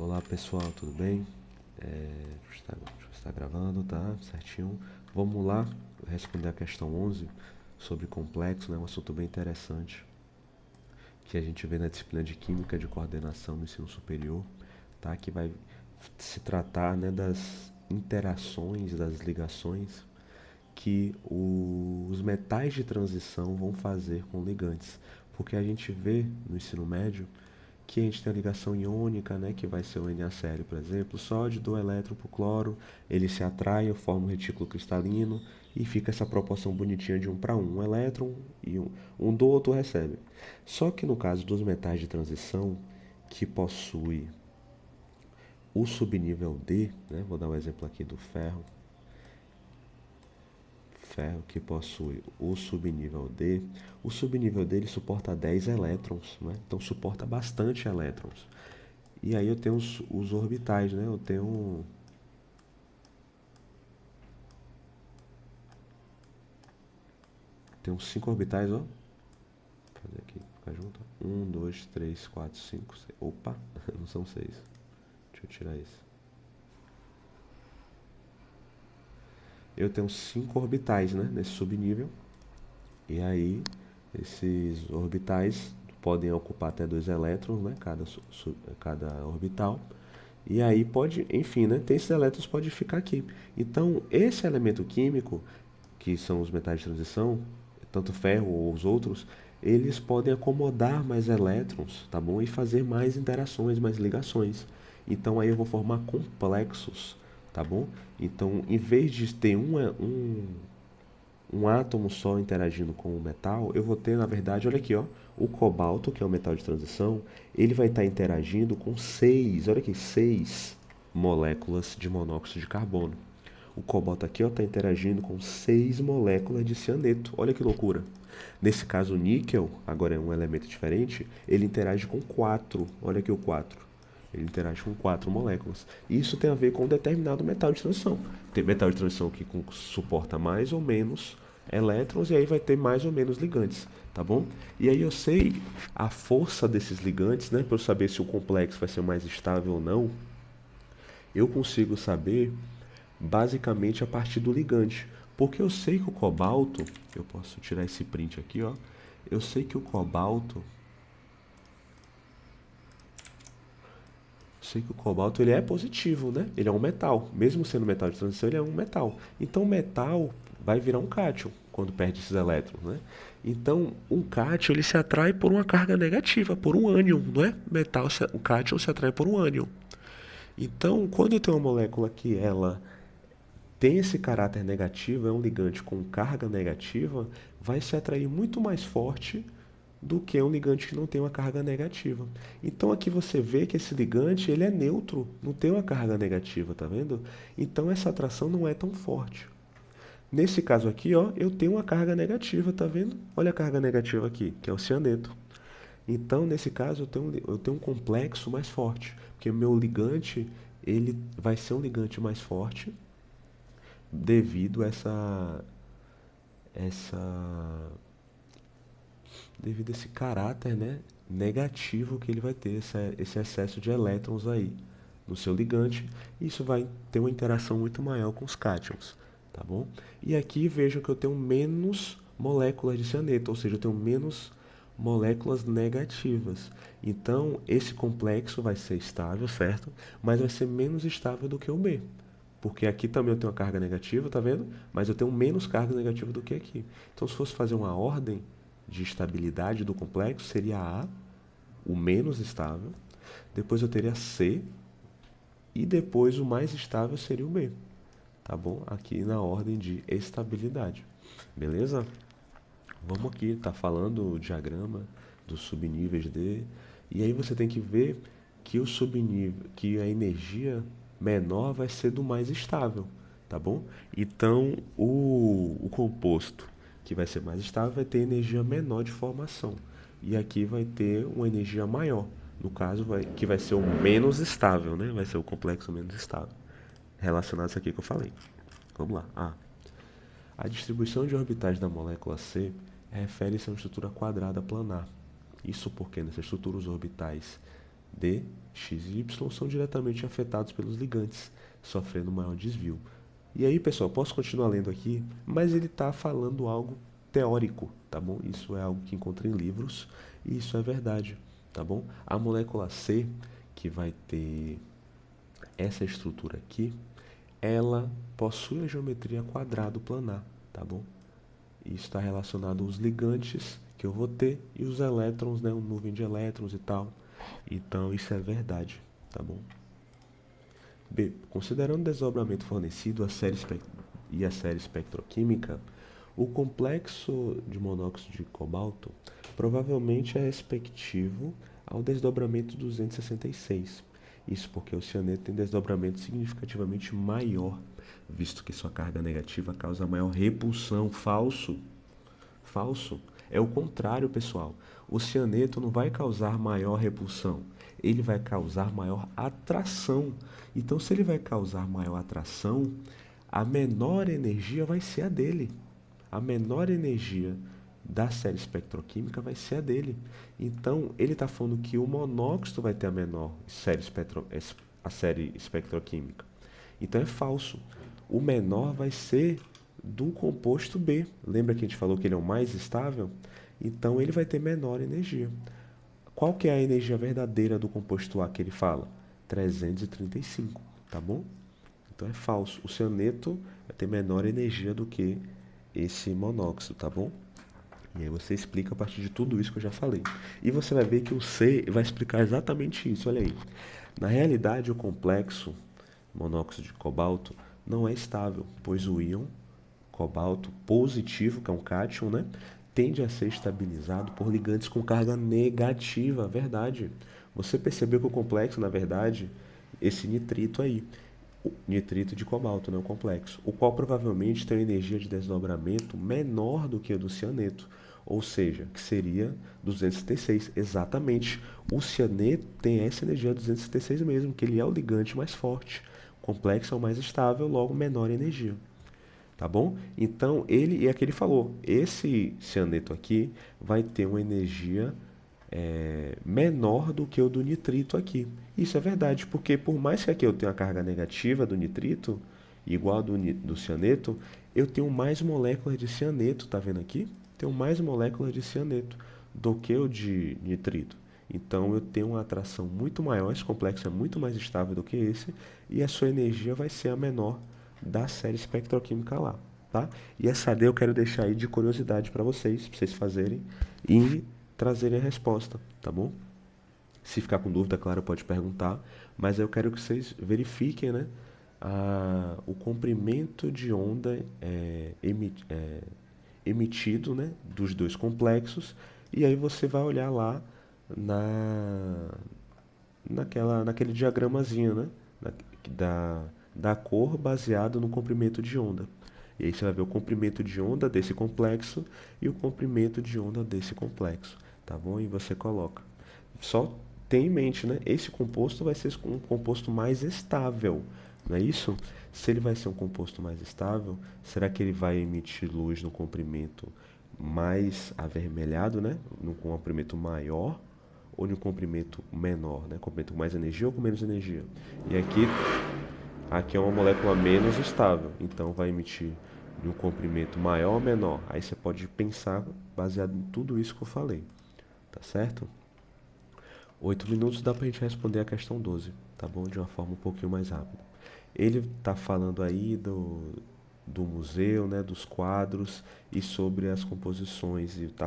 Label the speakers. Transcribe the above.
Speaker 1: Olá pessoal, tudo bem? Deixa eu estar gravando, tá? Certinho. Vamos lá responder a questão 11 sobre complexo, né? Um assunto bem interessante que a gente vê na disciplina de Química de Coordenação no ensino superior, tá? Que vai se tratar, né, das interações, das ligações que os metais de transição vão fazer com ligantes. Porque a gente vê no ensino médio que a gente tem a ligação iônica, né, que vai ser o NaCl, por exemplo, sódio do elétron para o cloro, eles se atraem, formam um retículo cristalino e fica essa proporção bonitinha de um para um elétron e um do outro recebe. Só que no caso dos metais de transição, que possui o subnível D, né, vou dar um exemplo aqui do ferro, ferro que possui o subnível D ele suporta 10 elétrons, né? Então suporta bastante elétrons. E aí eu tenho os orbitais, né? Eu tenho 5 orbitais, ó. Vou fazer aqui, ficar junto. Um, 2, 3, 4, 5, 6. Opa, não são 6. Deixa eu tirar isso. Eu tenho 5 orbitais, né? Nesse subnível. E aí, esses orbitais podem ocupar até 2 elétrons, né? Cada orbital. E aí pode, enfim, né? Tem esses elétrons pode ficar aqui. Então, esse elemento químico, que são os metais de transição, tanto ferro ou os outros, eles podem acomodar mais elétrons, tá bom? E fazer mais interações, mais ligações. Então aí eu vou formar complexos, tá bom? Então, em vez de ter um átomo só interagindo com o metal, eu vou ter, na verdade, olha aqui, ó, o cobalto, que é o metal de transição, ele vai estar interagindo com 6, olha aqui, 6 moléculas de monóxido de carbono. O cobalto aqui está interagindo com 6 moléculas de cianeto. Olha que loucura. Nesse caso, o níquel, agora é um elemento diferente, ele interage com 4. Olha aqui o 4. Ele interage com 4 moléculas. Isso tem a ver com um determinado metal de transição. Tem metal de transição que suporta mais ou menos elétrons e aí vai ter mais ou menos ligantes, tá bom? E aí eu sei a força desses ligantes, né, para eu saber se o complexo vai ser mais estável ou não. Eu consigo saber basicamente a partir do ligante, porque eu sei que o cobalto, eu posso tirar esse print aqui, ó. Eu sei que o cobalto ele é positivo, né? Ele é um metal, mesmo sendo metal de transição, ele é um metal. Então, o metal vai virar um cátion quando perde esses elétrons, né? Então, um cátion ele se atrai por uma carga negativa, por um ânion, não é? O cátion se atrai por um ânion. Então, quando eu tenho uma molécula que ela tem esse caráter negativo, é um ligante com carga negativa, vai se atrair muito mais forte do que um ligante que não tem uma carga negativa. Então aqui você vê que esse ligante ele é neutro, não tem uma carga negativa, tá vendo? Então essa atração não é tão forte. Nesse caso aqui, ó, eu tenho uma carga negativa, tá vendo? Olha a carga negativa aqui, que é o cianeto. Então, nesse caso, eu tenho um complexo mais forte, porque o meu ligante ele vai ser um ligante mais forte devido a essa devido a esse caráter, né, negativo que ele vai ter, esse excesso de elétrons aí no seu ligante. Isso vai ter uma interação muito maior com os cátions, tá bom? E aqui vejam que eu tenho menos moléculas de cianeto, ou seja, eu tenho menos moléculas negativas. Então, esse complexo vai ser estável, certo? Mas vai ser menos estável do que o B. Porque aqui também eu tenho uma carga negativa, tá vendo? Mas eu tenho menos carga negativa do que aqui. Então, se fosse fazer uma ordem de estabilidade do complexo, seria A, o menos estável. Depois eu teria C. E depois o mais estável seria o B. Tá bom? Aqui na ordem de estabilidade. Beleza? Vamos aqui, tá falando o diagrama dos subníveis D. E aí você tem que ver que o subnível, que a energia menor vai ser do mais estável, tá bom? Então, o composto que vai ser mais estável vai ter energia menor de formação. E aqui vai ter uma energia maior. No caso, que vai ser o menos estável, né? Vai ser o complexo menos estável. Relacionado a isso aqui que eu falei. Vamos lá. A distribuição de orbitais da molécula C refere-se a uma estrutura quadrada planar. Isso porque nessa estrutura os orbitais D, X e Y são diretamente afetados pelos ligantes, sofrendo maior desvio. E aí, pessoal, posso continuar lendo aqui, mas ele está falando algo teórico, tá bom? Isso é algo que encontra em livros e isso é verdade, tá bom? A molécula C, que vai ter essa estrutura aqui, ela possui a geometria quadrado-planar, tá bom? Isso está relacionado aos ligantes que eu vou ter e os elétrons, né, uma nuvem de elétrons e tal. Então isso é verdade, tá bom? B. Considerando o desdobramento fornecido e a série espectroquímica, o complexo de monóxido de cobalto provavelmente é respectivo ao desdobramento 266. Isso porque o cianeto tem desdobramento significativamente maior, visto que sua carga negativa causa maior repulsão. Falso. Falso. É o contrário, pessoal. O cianeto não vai causar maior repulsão, ele vai causar maior atração. Então, se ele vai causar maior atração, a menor energia vai ser a dele. A menor energia da série espectroquímica vai ser a dele. Então, ele está falando que o monóxido vai ter a menor a série espectroquímica. Então, é falso. O menor vai ser do composto B. Lembra que a gente falou que ele é o mais estável? Então, ele vai ter menor energia. Qual que é a energia verdadeira do composto A que ele fala? 335, tá bom? Então é falso. O cianeto vai ter menor energia do que esse monóxido, tá bom? E aí você explica a partir de tudo isso que eu já falei. E você vai ver que o C vai explicar exatamente isso, olha aí. Na realidade, o complexo monóxido de cobalto não é estável, pois o íon cobalto positivo, que é um cátion, né, tende a ser estabilizado por ligantes com carga negativa, verdade. Você percebeu que o complexo, na verdade, esse nitrito aí, o nitrito de cobalto, né, o complexo, o qual provavelmente tem uma energia de desdobramento menor do que a do cianeto, ou seja, que seria 276, exatamente. O cianeto tem essa energia 276 mesmo, que ele é o ligante mais forte. O complexo é o mais estável, logo menor energia. Tá bom? Então, ele, e aqui ele falou, esse cianeto aqui vai ter uma energia menor do que o do nitrito aqui. Isso é verdade, porque por mais que aqui eu tenha a carga negativa do nitrito, igual a do cianeto, eu tenho mais moléculas de cianeto, tá vendo aqui? Tenho mais moléculas de cianeto do que o de nitrito. Então eu tenho uma atração muito maior, esse complexo é muito mais estável do que esse, e a sua energia vai ser a menor da série espectroquímica lá, tá? E essa D eu quero deixar aí de curiosidade para vocês fazerem e trazerem a resposta, tá bom? Se ficar com dúvida, claro, pode perguntar, mas eu quero que vocês verifiquem, né, o comprimento de onda emitido, né, dos dois complexos, e aí você vai olhar lá na, naquele diagramazinho, né, da, da cor baseado no comprimento de onda. E aí você vai ver o comprimento de onda desse complexo e o comprimento de onda desse complexo, tá bom? E você coloca. Só tem em mente, né? Esse composto vai ser um composto mais estável, não é isso? Se ele vai ser um composto mais estável, será que ele vai emitir luz no comprimento mais avermelhado, né? No comprimento maior ou no comprimento menor, né? Comprimento com mais energia ou com menos energia? E aqui é uma molécula menos estável, então vai emitir de um comprimento maior ou menor. Aí você pode pensar baseado em tudo isso que eu falei, tá certo? 8 minutos dá pra gente responder a questão 12, tá bom? De uma forma um pouquinho mais rápida. Ele tá falando aí do museu, né, dos quadros e sobre as composições e tá